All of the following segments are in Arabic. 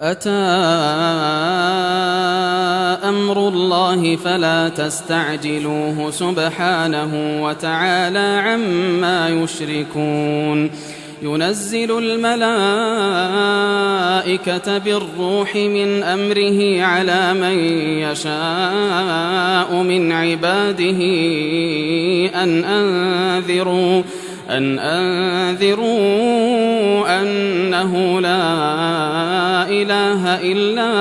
أتى أمر الله فلا تستعجلوه سبحانه وتعالى عما يشركون ينزل الملائكة بالروح من أمره على من يشاء من عباده أن أنذروا أنه لا إله إلا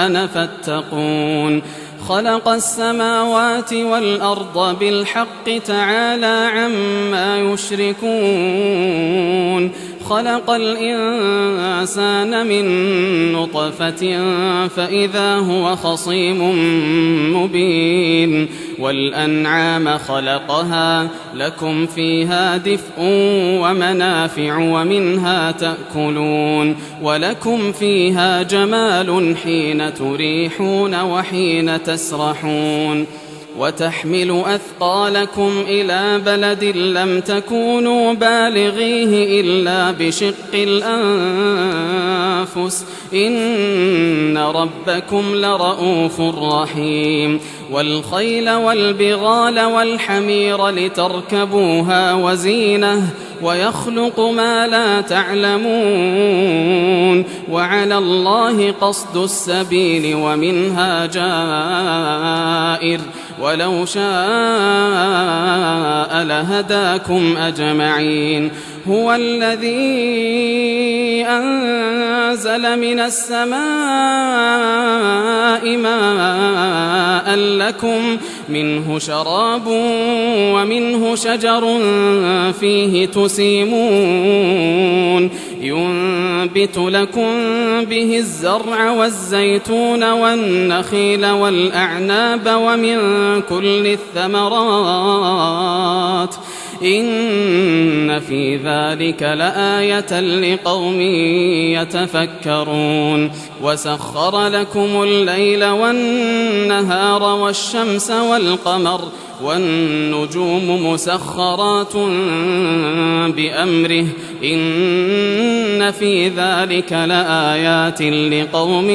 أنا فاتقون خلق السماوات والأرض بالحق تعالى عما يشركون خلق الإنسان من نطفة فإذا هو خصيم مبين والأنعام خلقها لكم فيها دفء ومنافع ومنها تأكلون ولكم فيها جمال حين تريحون وحين تسرحون وتحمل أثقالكم إلى بلد لم تكونوا بالغيه إلا بشق الأنفس إن ربكم لرؤوف رحيم والخيل والبغال والحمير لتركبوها وزينة ويخلق ما لا تعلمون وعلى الله قصد السبيل ومنها جائر ولو شاء لهداكم أجمعين هو الذي أنزل من السماء ماء لكم منه شراب ومنه شجر فيه تسيمون ينبت لكم به الزرع والزيتون والنخيل والأعناب ومن كل الثمرات إن في ذلك لآية لقوم يتفكرون وسخر لكم الليل والنهار والشمس والقمر والنجوم مسخرات بأمره إن في ذلك لآيات لقوم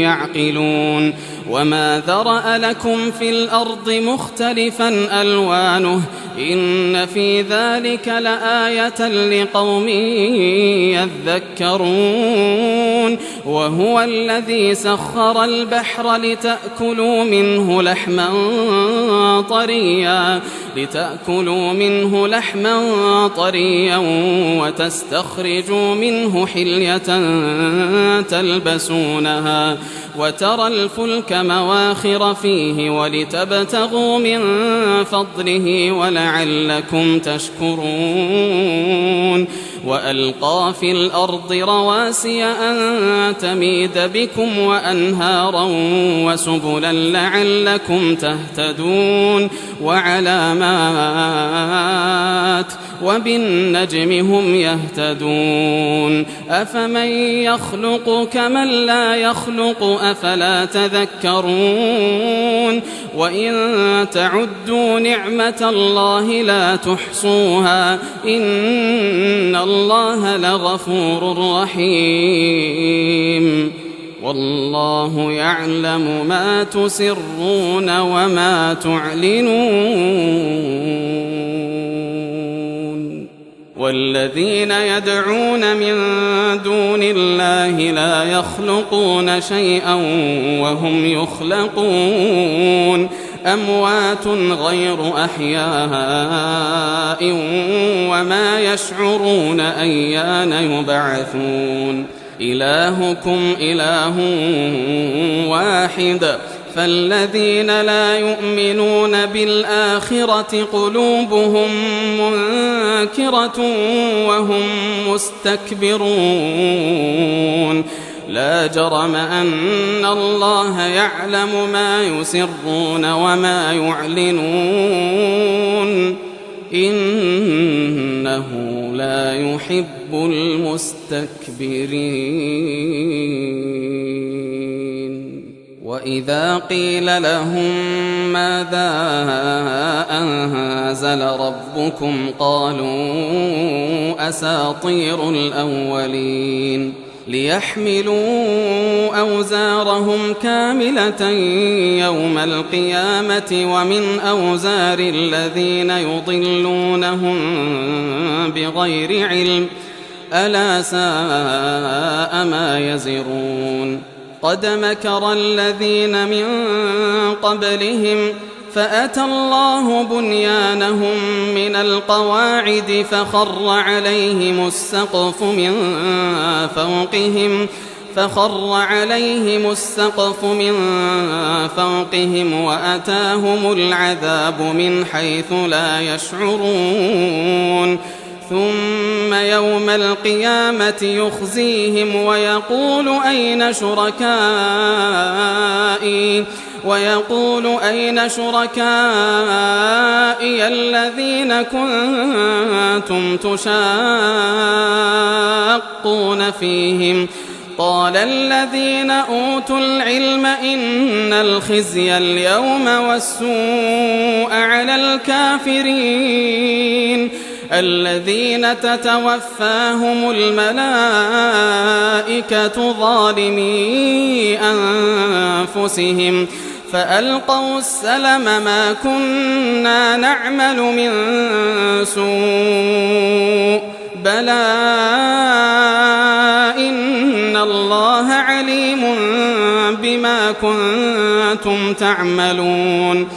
يعقلون وما ذرأ لكم في الأرض مختلفا ألوانه إن في ذلك لآية لقوم يذكرون وهو الذي سخر البحر لتأكلوا منه لحما طريا وتستخرجوا منه حلية تلبسونها وترى الفلك مواخر فيه ولتبتغوا من فضله ولعلكم تشكرون وألقى في الأرض رواسي أن تميد بكم وأنهارا وسبلا لعلكم تهتدون وعلامات وبالنجم هم يهتدون أفمن يخلق كمن لا يخلق أفلا تذكرون وإن تعدوا نعمة الله لا تحصوها إن الله لغفور رحيم والله يعلم ما تسرون وما تعلنون والذين يدعون من دون الله لا يخلقون شيئا وهم يخلقون أموات غير أحياء وما يشعرون أيان يبعثون إلهكم إله واحد فالذين لا يؤمنون بالآخرة قلوبهم منكرة وهم مستكبرون لا جرم أن الله يعلم ما يسرون وما يعلنون إنه لا يحب المستكبرين وإذا قيل لهم ماذا أنزل ربكم قالوا أساطير الأولين ليحملوا أوزارهم كاملة يوم القيامة ومن أوزار الذين يضلونهم بغير علم ألا ساء ما يزرون قد مكر الذين من قبلهم فأتى الله بنيانهم من القواعد فخر عليهم السقف من فوقهم وأتاهم العذاب من حيث لا يشعرون ثم يوم القيامة يخزيهم ويقول أين شركائي الذين كنتم تشاقون فيهم قال الذين أوتوا العلم إن الخزي اليوم والسوء على الكافرين الذين تتوفاهم الملائكة ظالمي أنفسهم فألقوا السلم ما كنا نعمل من سوء بلى إن الله عليم بما كنتم تعملون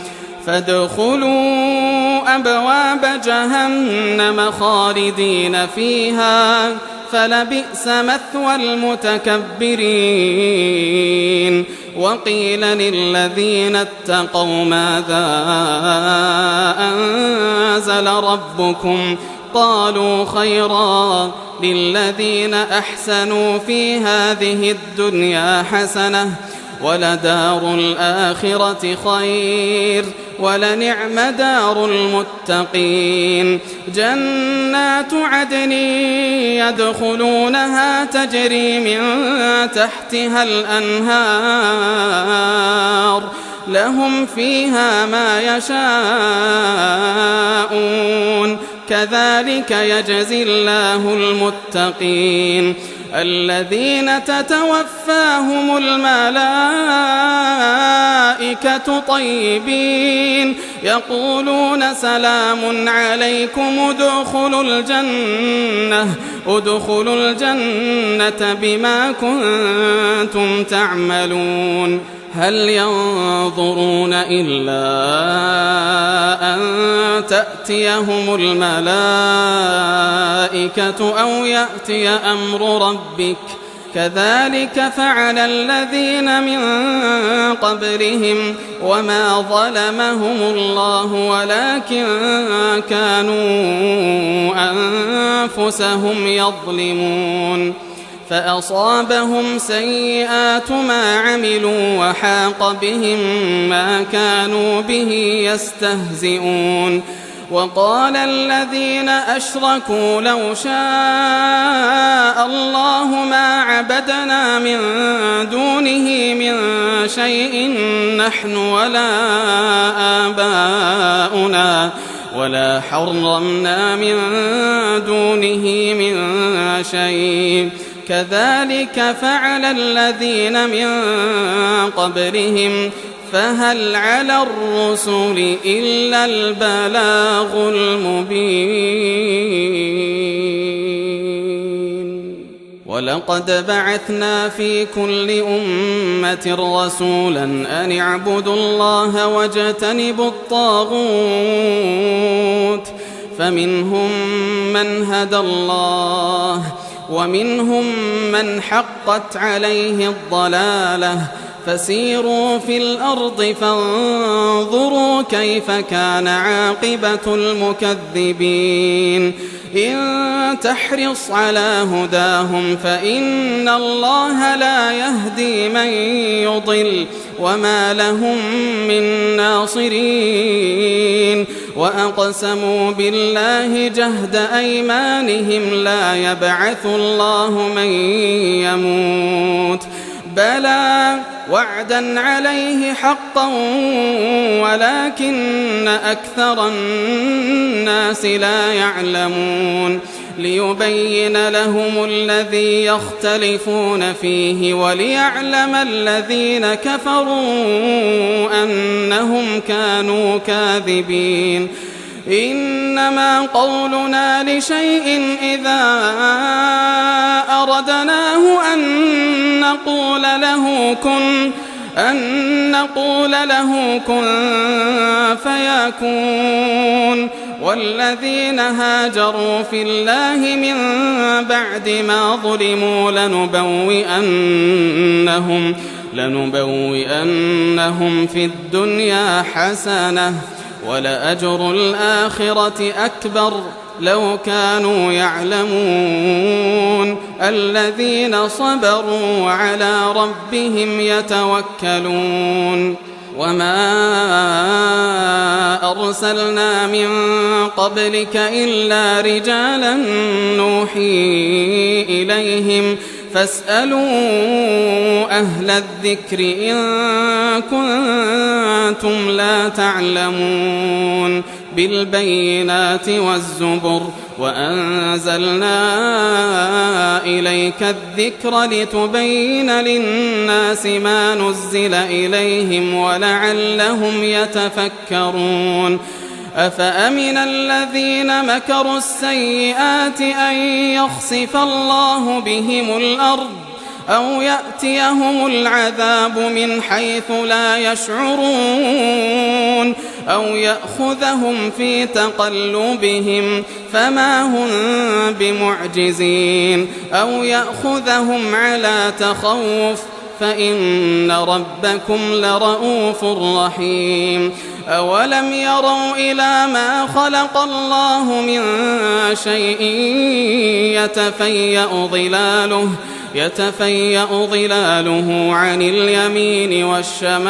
فادخلوا أبواب جهنم خالدين فيها فلبئس مثوى المتكبرين وقيل للذين اتقوا ماذا أنزل ربكم قالوا خيرا للذين أحسنوا في هذه الدنيا حسنة ولدار الآخرة خير ولنعم دار المتقين جنات عدن يدخلونها تجري من تحتها الأنهار لهم فيها ما يشاءون كذلك يجزي الله المتقين الذين تتوفاهم الملائكة طيبين يقولون سلام عليكم ادخلوا الجنة بما كنتم تعملون هل ينظرون إلا أن تأتيهم الملائكة أو يأتي أمر ربك كذلك فعل الذين من قبلهم وما ظلمهم الله ولكن كانوا أنفسهم يظلمون فأصابهم سيئات ما عملوا وحاق بهم ما كانوا به يستهزئون وقال الذين أشركوا لو شاء الله ما عبدنا من دونه من شيء نحن ولا آباؤنا ولا حرمنا من دونه من شيء كذلك فعل الذين من قبلهم فهل على الرسل إلا البلاغ المبين ولقد بعثنا في كل أمة رسولا أن اعبدوا الله واجتنبوا الطاغوت فمنهم من هدى الله ومنهم من حقت عليه الضلالة فسيروا في الأرض فانظروا كيف كان عاقبة المكذبين إن تحرص على هداهم فإن الله لا يهدي من يضل وما لهم من ناصرين وأقسموا بالله جهد أيمانهم لا يبعث الله من يموت بلى وعدا عليه حقا ولكن أكثر الناس لا يعلمون ليبين لهم الذي يختلفون فيه وليعلم الذين كفروا أنهم كانوا كاذبين إنما قولنا لشيء إذا أردناه أن نقول له كن فيكون والذين هاجروا في الله من بعد ما ظلموا لنبوئنهم في الدنيا حسنة ولأجر الآخرة أكبر لو كانوا يعلمون الذين صبروا وعلى ربهم يتوكلون وما أرسلنا من قبلك إلا رجالا نوحي إليهم فاسألوا أهل الذكر إن كنتم لا تعلمون بالبينات والزبر وأنزلنا إليك الذكر لتبين للناس ما نزل إليهم ولعلهم يتفكرون أفأمن الذين مكروا السيئات أن يخسف الله بهم الأرض أو يأتيهم العذاب من حيث لا يشعرون أو يأخذهم في تقلبهم فما هم بمعجزين أو يأخذهم على تخوف فإن ربكم لرؤوف رحيم أولم يروا إلى ما خلق الله من شيء يتفيأ ظلاله عن اليمين والشمائل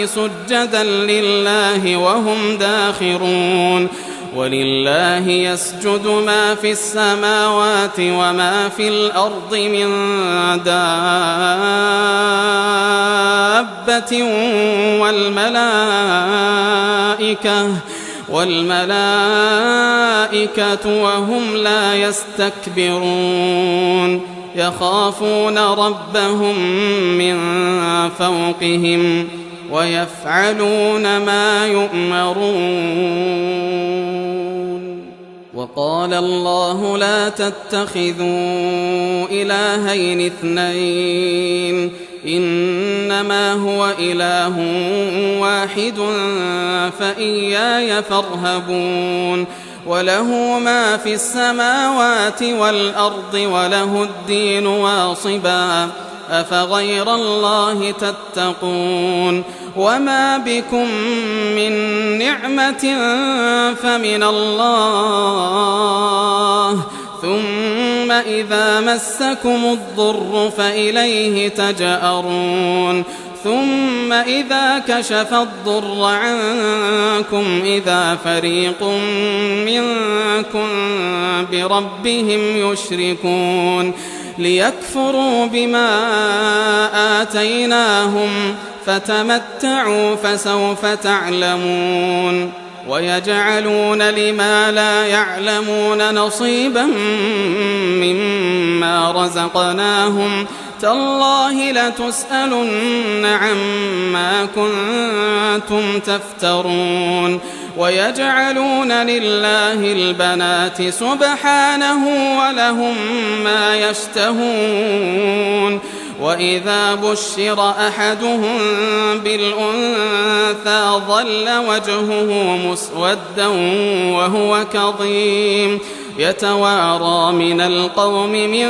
سجدا لله وهم داخرون ولله يسجد ما في السماوات وما في الأرض من دابة والملائكة وهم لا يستكبرون يخافون ربهم من فوقهم ويفعلون ما يؤمرون وقال الله لا تتخذوا إلهين اثنين إنما هو إله واحد فإياي فارهبون وله ما في السماوات والأرض وله الدين واصبا أفغير الله تتقون وما بكم من نعمة فمن الله ثم إذا مسكم الضر فإليه تجأرون ثم إذا كشف الضر عنكم إذا فريق منكم بربهم يشركون ليكفروا بما آتيناهم فتمتعوا فسوف تعلمون ويجعلون لما لا يعلمون نصيبا مما رزقناهم تالله لتسألن عما كنتم تفترون ويجعلون لله البنات سبحانه ولهم ما يشتهون وإذا بشر أحدهم بالأنثى ظل وجهه مسودا وهو كظيم يتوارى من القوم من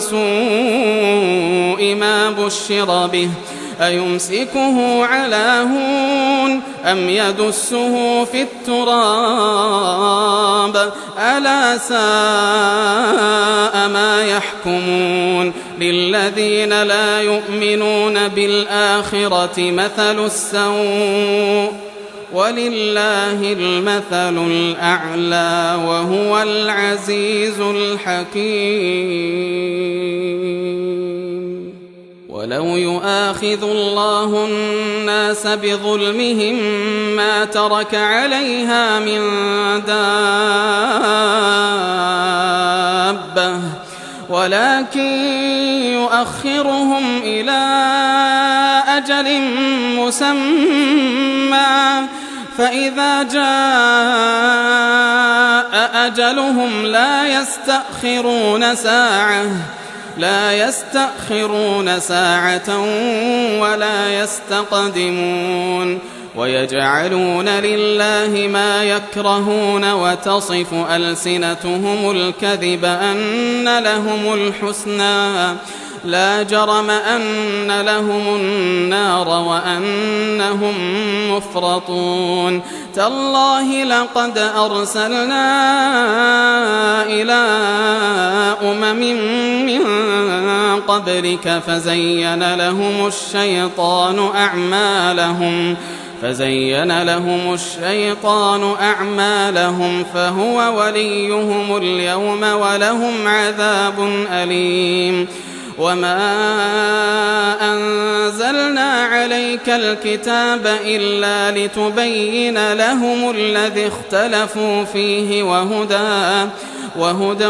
سوء ما بشر به أيمسكه على هون أم يدسه في التراب ألا ساء ما يحكمون للذين لا يؤمنون بالآخرة مثل السوء ولله المثل الأعلى وهو العزيز الحكيم ولو يؤاخذ الله الناس بظلمهم ما ترك عليها من دابة ولكن يؤخرهم إلى أجل مسمى فإذا جاء أجلهم لا يستأخرون ساعة ولا يستقدمون ويجعلون لله ما يكرهون وتصف ألسنتهم الكذب أن لهم الحسنى لا جرم أن لهم النار وأنهم مفرطون تالله لقد أرسلنا إلى من قبلك فزين لهم الشيطان أعمالهم فهو وليهم اليوم ولهم عذاب أليم وما أنزلنا عليك الكتاب إلا لتبين لهم الذي اختلفوا فيه وهدى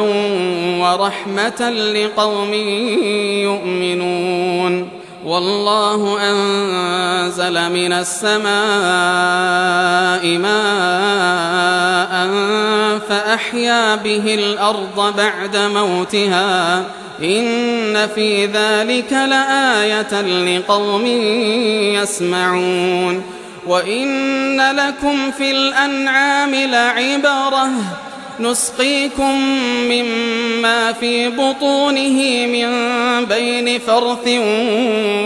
ورحمة لقوم يؤمنون والله أنزل من السماء ماء فأحيا به الأرض بعد موتها إن في ذلك لآية لقوم يسمعون وإن لكم في الأنعام لعبرة نسقيكم مما في بطونه من بين فرث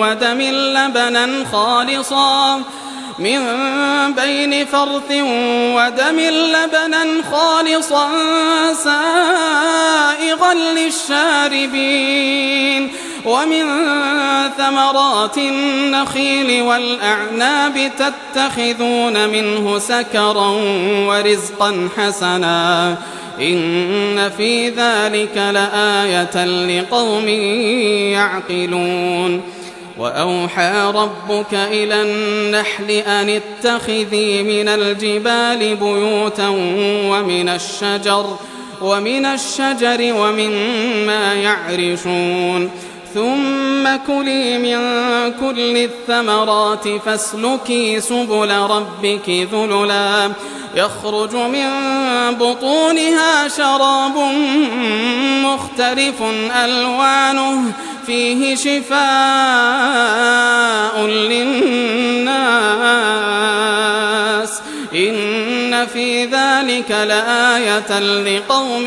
ودم لبنا خالصا سائغا للشاربين ومن ثمرات النخيل والأعناب تتخذون منه سكرا ورزقا حسنا إن في ذلك لآية لقوم يعقلون وأوحى ربك إلى النحل أن اتخذي من الجبال بيوتا ومن الشجر ومما يعرشون ثم كلي من كل الثمرات فاسلكي سبل ربك ذللا يخرج من بطونها شراب مختلف ألوانه فيه شفاء للناس إن في ذلك لآية لقوم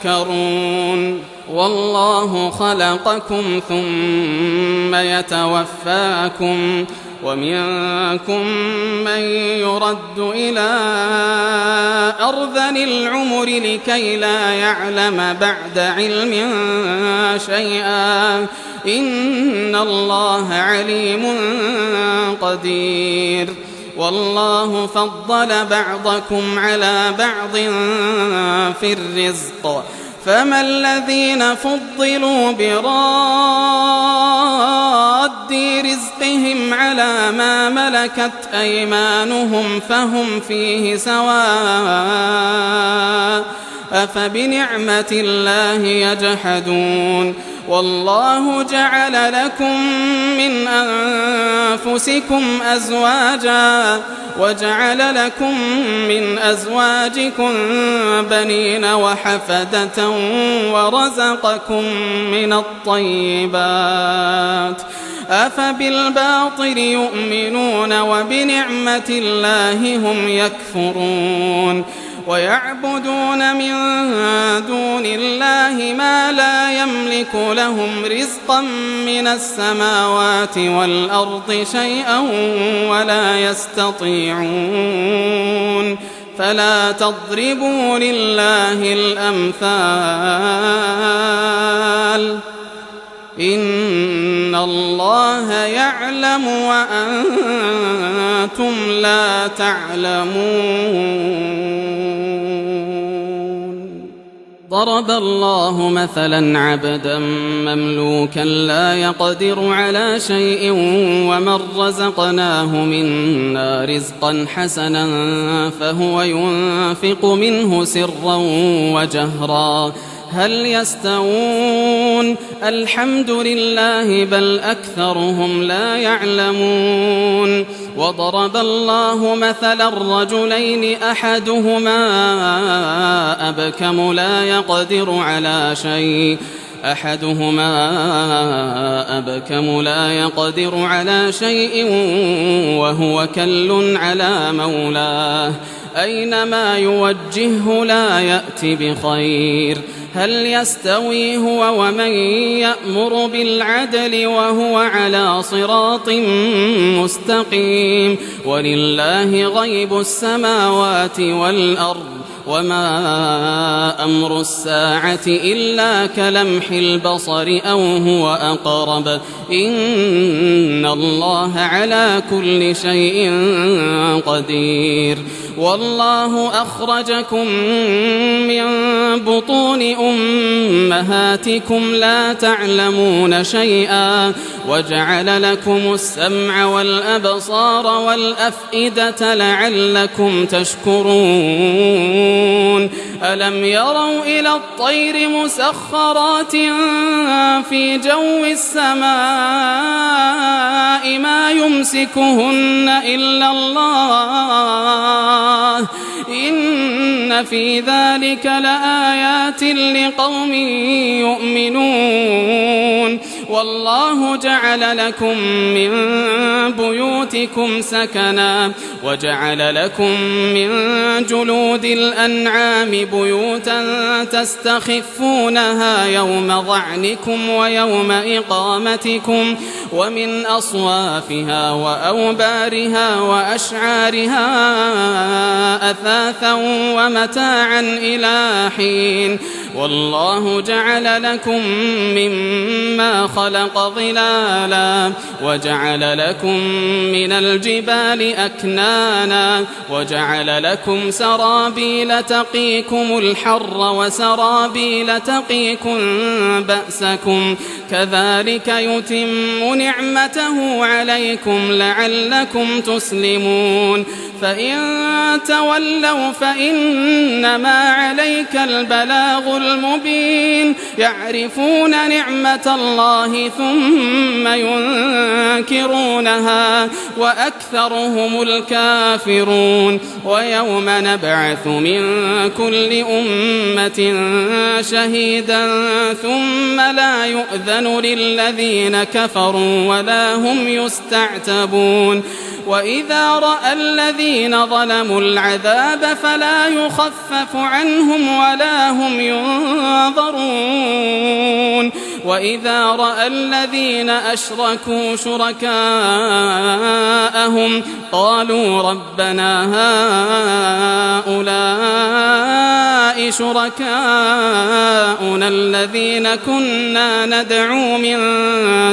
يتفكرون والله خلقكم ثم يتوفاكم ومنكم من يرد إلى أرذل العمر لكي لا يعلم بعد علم شيئا إن الله عليم قدير والله فضل بعضكم على بعض في الرزق فما الذين فضلوا براد رزقهم على ما ملكت أيمانهم فهم فيه سواء أفبنعمة الله يجحدون والله جعل لكم من أنفسكم أزواجا وجعل لكم من أزواجكم بنين وحفدة ورزقكم من الطيبات أفبالباطل يؤمنون وبنعمة الله هم يكفرون ويعبدون من دون الله ما لا يملك لهم رزقا من السماوات والأرض شيئا ولا يستطيعون فلا تضربوا لله الأمثال إن الله يعلم وأنتم لا تعلمون ضرب الله مثلا عبدا مملوكا لا يقدر على شيء ومن رزقناه منا رزقا حسنا فهو ينفق منه سرا وجهرا هل يستوون الحمد لله بل أكثرهم لا يعلمون وضرب الله مثلا الرجلين أحدهما أبكم لا يقدر على شيء وهو كل على مولاه أينما يوجهه لا يأت بخير هل يستوي هو ومن يأمر بالعدل وهو على صراط مستقيم ولله غيب السماوات والأرض وما أمر الساعة إلا كلمح البصر أو هو أقرب إن الله على كل شيء قدير والله أخرجكم من بطون أمهاتكم لا تعلمون شيئا وجعل لكم السمع والأبصار والأفئدة لعلكم تشكرون ألم يروا إلى الطير مسخرات في جو السماء ما يمسكهن إلا الله إن في ذلك لآيات لقوم يؤمنون والله جعل لكم من بيوتكم سكنا وجعل لكم من جلود الأنعام بيوتا تستخفونها يوم ظعنكم ويوم إقامتكم ومن أصوافها وأوبارها وأشعارها أثاثا ومتاعا إلى حين والله جعل لكم مما خلق ظلالا وجعل لكم من الجبال أكنانا وجعل لكم سرابيل تقيكم الحر وسرابيل تقيكم بأسكم كذلك يتم نعمته عليكم لعلكم تسلمون فإن تولوا فإنما عليك البلاغ المبين يعرفون نعمة الله ثم ينكرونها وأكثرهم الكافرون ويوم نبعث من كل أمة شهيدا ثم لا يؤذن للذين كفروا ولا هم يستعتبون وإذا رأى الذين ظلموا العذاب فلا يخفف عنهم ولا هم ينظرون وإذا رأى الذين أشركوا شركاءهم قالوا ربنا هؤلاء شركاؤنا الذين كنا ندعو من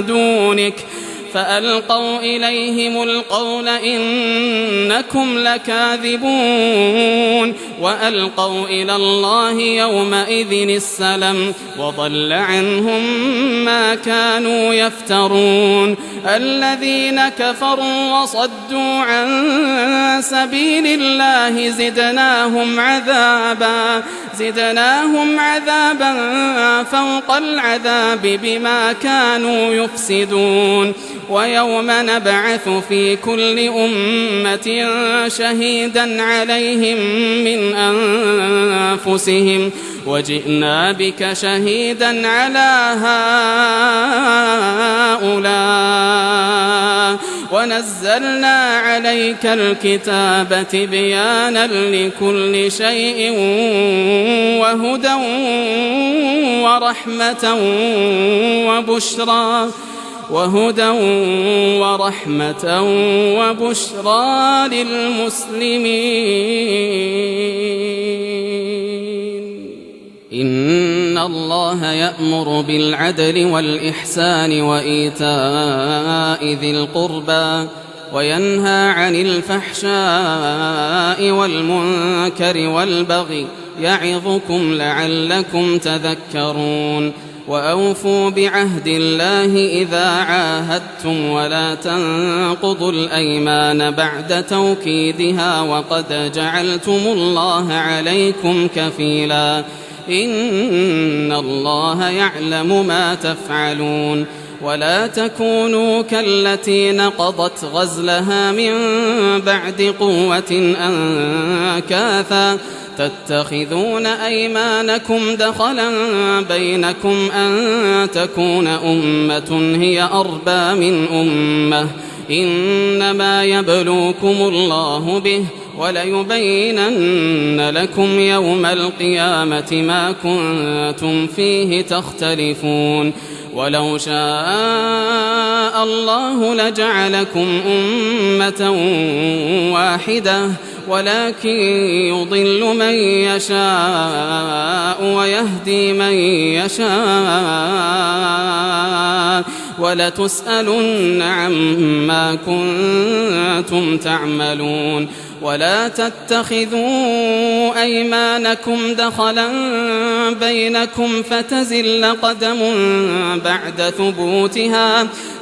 دونك فألقوا إليهم القول إنكم لكاذبون وألقوا إلى الله يومئذ السلم وضل عنهم ما كانوا يفترون الذين كفروا وصدوا عن سبيل الله زدناهم عذابا فوق العذاب بما كانوا يفسدون ويوم نبعث في كل أمة شهيدا عليهم من أنفسهم وجئنا بك شهيدا على هؤلاء ونزلنا عليك الكتاب تبيانا لكل شيء وهدى ورحمة وبشرى للمسلمين إن الله يأمر بالعدل والإحسان وإيتاء ذي القربى وينهى عن الفحشاء والمنكر والبغي يعظكم لعلكم تذكرون وأوفوا بعهد الله إذا عاهدتم ولا تنقضوا الأيمان بعد توكيدها وقد جعلتم الله عليكم كفيلا إن الله يعلم ما تفعلون ولا تكونوا كالتي نقضت غزلها من بعد قوة أنكاثا تتخذون أيمانكم دخلا بينكم أن تكون أمة هي أربى من أمة إنما يبلوكم الله به وليبينن لكم يوم القيامة ما كنتم فيه تختلفون ولو شاء الله لجعلكم أمة واحدة ولكن يضل من يشاء ويهدي من يشاء ولتسألن عما كنتم تعملون ولا تتخذوا أيمانكم دخلا بينكم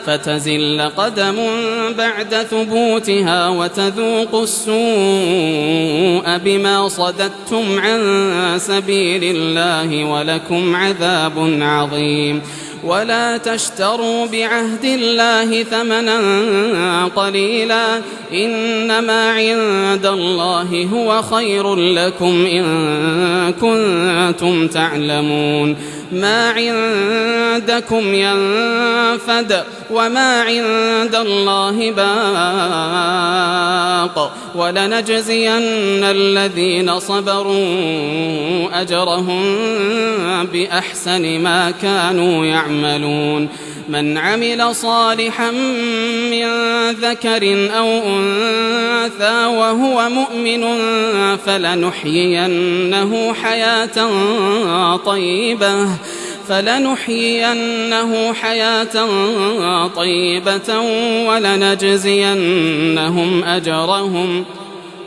فتزل قدم بعد ثبوتها وتذوقوا السوء بما صددتم عن سبيل الله ولكم عذاب عظيم ولا تشتروا بعهد الله ثمنا قليلا إنما عند الله هو خير لكم إن كنتم تعلمون ما عندكم ينفد وما عند الله باق ولنجزين الذين صبروا أجرهم بأحسن ما كانوا يعملون من عمل صالحا من ذكر أو أنثى وهو مؤمن فلنحيينه حياة طيبة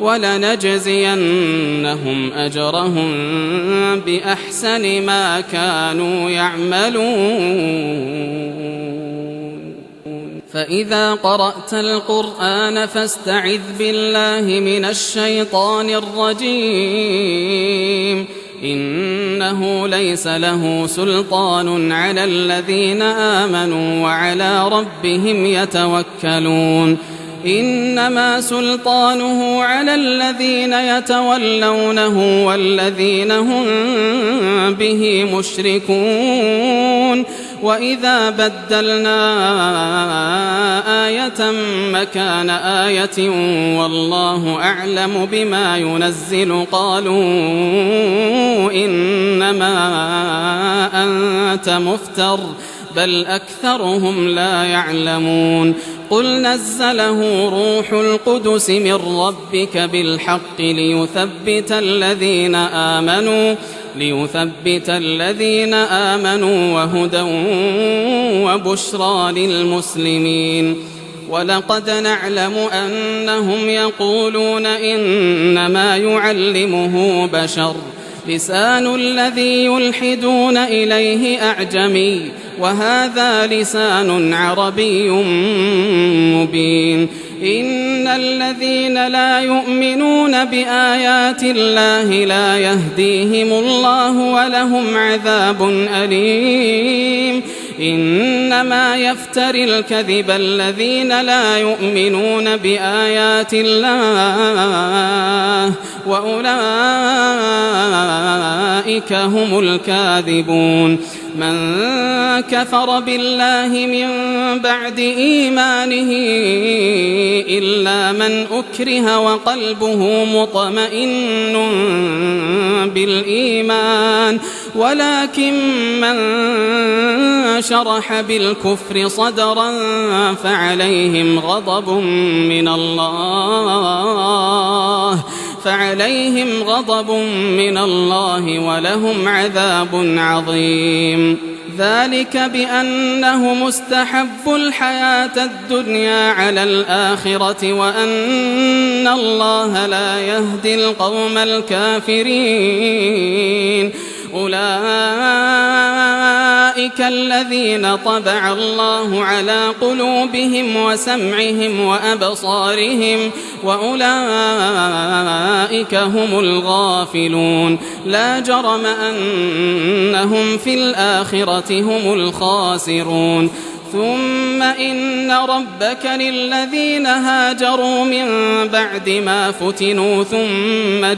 ولنجزينهم أجرهم بأحسن ما كانوا يعملون فإذا قرأت القرآن فاستعذ بالله من الشيطان الرجيم إنه ليس له سلطان على الذين آمنوا وعلى ربهم يتوكلون إنما سلطانه على الذين يتولونه والذين هم به مشركون وإذا بدلنا آية مكان آية والله أعلم بما ينزل قالوا إنما أنت مفتر بل أكثرهم لا يعلمون قل نزله روح القدس من ربك بالحق ليثبت الذين آمنوا وهدى وبشرى للمسلمين ولقد نعلم أنهم يقولون إنما يعلمه بشر لسان الذي يلحدون إليه أعجمي وهذا لسان عربي مبين إن الذين لا يؤمنون بآيات الله لا يهديهم الله ولهم عذاب أليم إنما يفتري الكذب الذين لا يؤمنون بآيات الله وأولئك هم الكاذبون من كفر بالله من بعد إيمانه إلا من أكره وقلبه مطمئن بالإيمان ولكن من شرح بالكفر صدرا فعليهم غضب من الله ولهم عذاب عظيم ذلك بأنهم استحبوا الحياة الدنيا على الآخرة وأن الله لا يهدي القوم الكافرين. أولئك الذين طبع الله على قلوبهم وسمعهم وأبصارهم وأولئك هم الغافلون. لا جرم أنهم في الآخرة هم الخاسرون. ثم إن ربك للذين هاجروا من بعد ما فتنوا ثم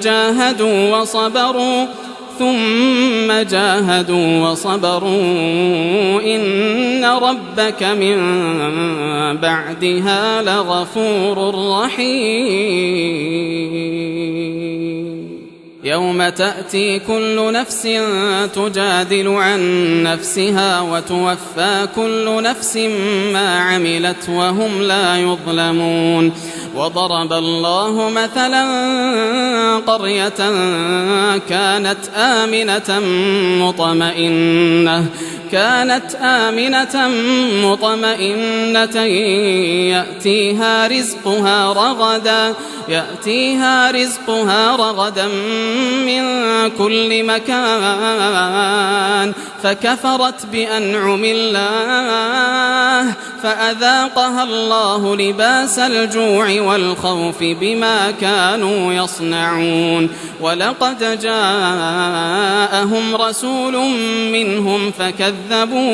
جاهدوا وصبروا إن ربك من بعدها لغفور رحيم. يوم تأتي كل نفس تجادل عن نفسها وتوفى كل نفس ما عملت وهم لا يظلمون. وضرب الله مثلا قرية كانت آمنة مطمئنة يأتيها رزقها رغدا من كل مكان فكفرت بأنعم الله فأذاقها الله لباس الجوع والخوف بما كانوا يصنعون. ولقد جاءهم رسول منهم فكذبوه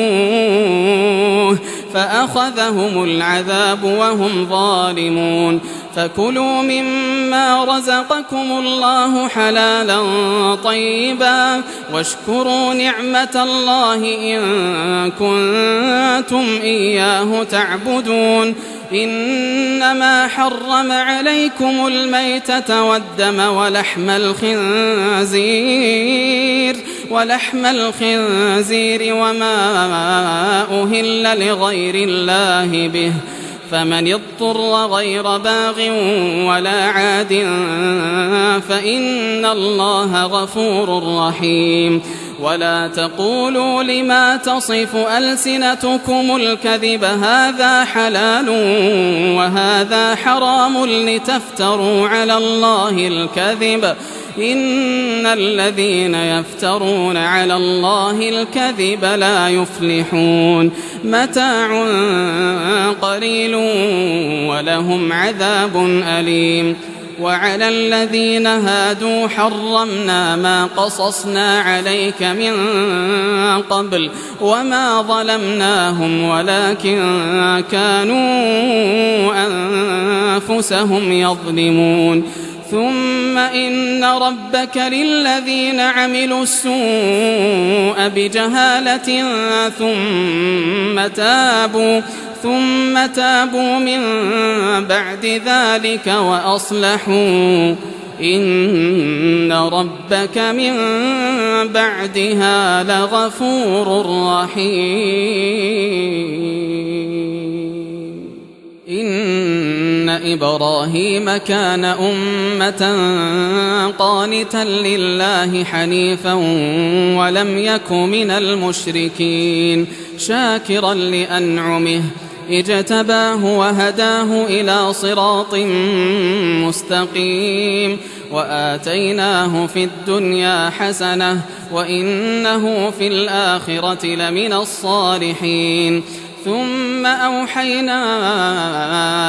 فأخذهم العذاب وهم ظالمون. فكلوا مما رزقكم الله حلالا طيبا واشكروا نعمة الله إن كنتم إياه تعبدون. إنما حرم عليكم الميتة والدم ولحم الخنزير وما أهل لغير الله به فمن اضطر غير باغ ولا عاد فإن الله غفور رحيم. ولا تقولوا لما تصف ألسنتكم الكذب هذا حلال وهذا حرام لتفتروا على الله الكذب إن الذين يفترون على الله الكذب لا يفلحون. متاع قليل ولهم عذاب أليم. وعلى الذين هادوا حرمنا ما قصصنا عليك من قبل وما ظلمناهم ولكن كانوا أنفسهم يظلمون. ثم إن ربك للذين عملوا السوء بجهالة ثم تابوا من بعد ذلك وأصلحوا إن ربك من بعدها لغفور رحيم. إن إبراهيم كان أمة قانتا لله حنيفا ولم يك من المشركين شاكرا لأنعمه اجتباه وهداه إلى صراط مستقيم وآتيناه في الدنيا حسنة وإنه في الآخرة لمن الصالحين. ثم أوحينا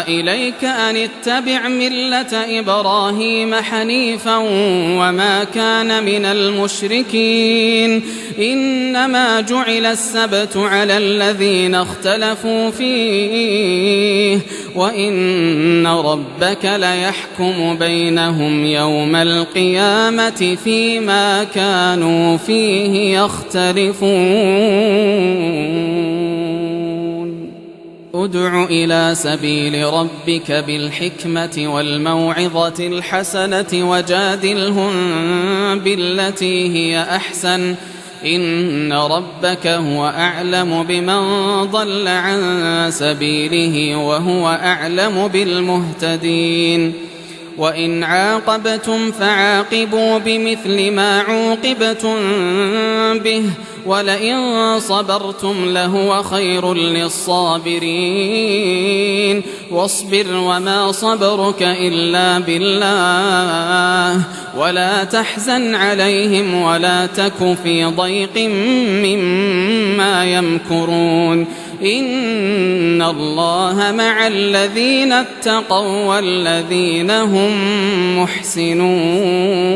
إليك أن اتبع ملة إبراهيم حنيفا وما كان من المشركين. إنما جعل السبت على الذين اختلفوا فيه وإن ربك ليحكم بينهم يوم القيامة فيما كانوا فيه يختلفون. ادع إلى سبيل ربك بالحكمة والموعظة الحسنة وجادلهم بالتي هي أحسن إن ربك هو أعلم بمن ضل عن سبيله وهو أعلم بالمهتدين. وإن عاقبتم فعاقبوا بمثل ما عوقبتم به ولئن صبرتم لهو خير للصابرين واصبر وما صبرك إلا بالله ولا تحزن عليهم ولا تك في ضيق مما يمكرون إن الله مع الذين اتقوا والذين هم محسنون.